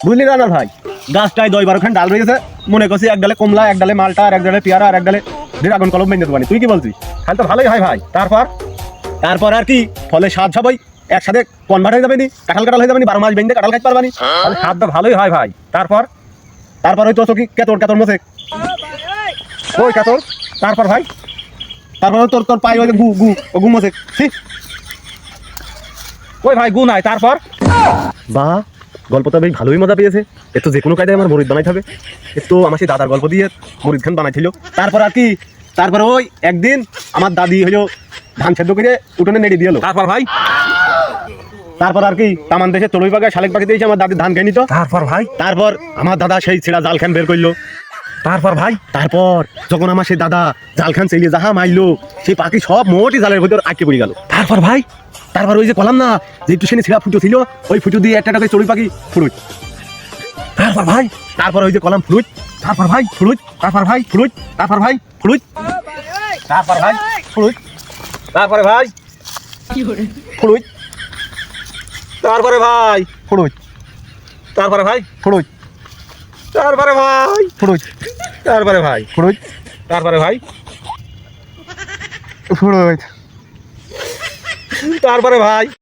বুঝলি না ভাই, গাছটায় 10-12খান ডাল রয়েছে, মনে করছি এক ডালে কমলা, এক ডালে মালটা, আর এক ডালে পেয়ারা, আর এক ডালে ড্রাগন কলম বেঁধে দেবানি। তুই কি বলছিস? তাহলে তো ভালোই হয় ভাই। তারপর আর কি, ফলে স্বাদ সবাই একসাথে কনভার্ট হয়ে যাবে নি, কাঁঠাল হয়ে যাবে নি, 12 মাস বেঁধে কাঁঠাল খাইতে পারবানি। তাহলে স্বাদটা ভালোই হয় ভাই। তারপর ওই তো কি কেতর মধ্যে ওই কেতর। তারপর ভাই, তারপর তোর পাই ওই গু মধ্যে ওই ভাই গু নাই। তারপর বা গল্পটা বেশ ভালোই মজা পেয়েছে। এ তো যে কোনো কায়দায় আমার মরিদ বানাইতে হবে। এ তো আমার সেই দাদার গল্প দিয়ে মরিদ খান বানাইছিল। তারপর আর কি, তারপর ওই একদিন আমার দাদি হইলো ধান সেদ্ধ করে উঠোনে নেড়ে দিয়ে এলো। তারপর আর কি, তামান দেশে চড়ুই পাখি শালিক পাখি দিয়েছে আমার দাদির ধান খেয়ে নিত। তারপর আমার দাদা সেই ছেঁড়া জাল খান বের করলো। তারপর যখন আমার সেই দাদা জাল খান চাইলে যাহা মাইলো, সেই পাখি সব মোটই জালের ভিতর আটকে পড়ে গেল। তারপর ওই যে কলাম না, যে একটু ছেঁড়া ফুটো ছিল, ওই ফুটো দিয়ে একটা চড়ুই পাখি ফুরুট। তারপর ওই যে কলাম ফ্লুট। তারপর ভাই ফ্লুট। তারপর ভাই ফ্লুট। তারপর ভাই ফ্লুট। তারপর ভাই ফ্লুট। তারপরে ভাই ফ্লুট। তারপরে ভাই ফ্লুট। তারপরে ভাই ফ্লুট। তারপরে ভাই ফ্লুট। তারপরে ভাই ফ্লুট। তারপরে ভাই ফ্লুট। তারপরে ভাই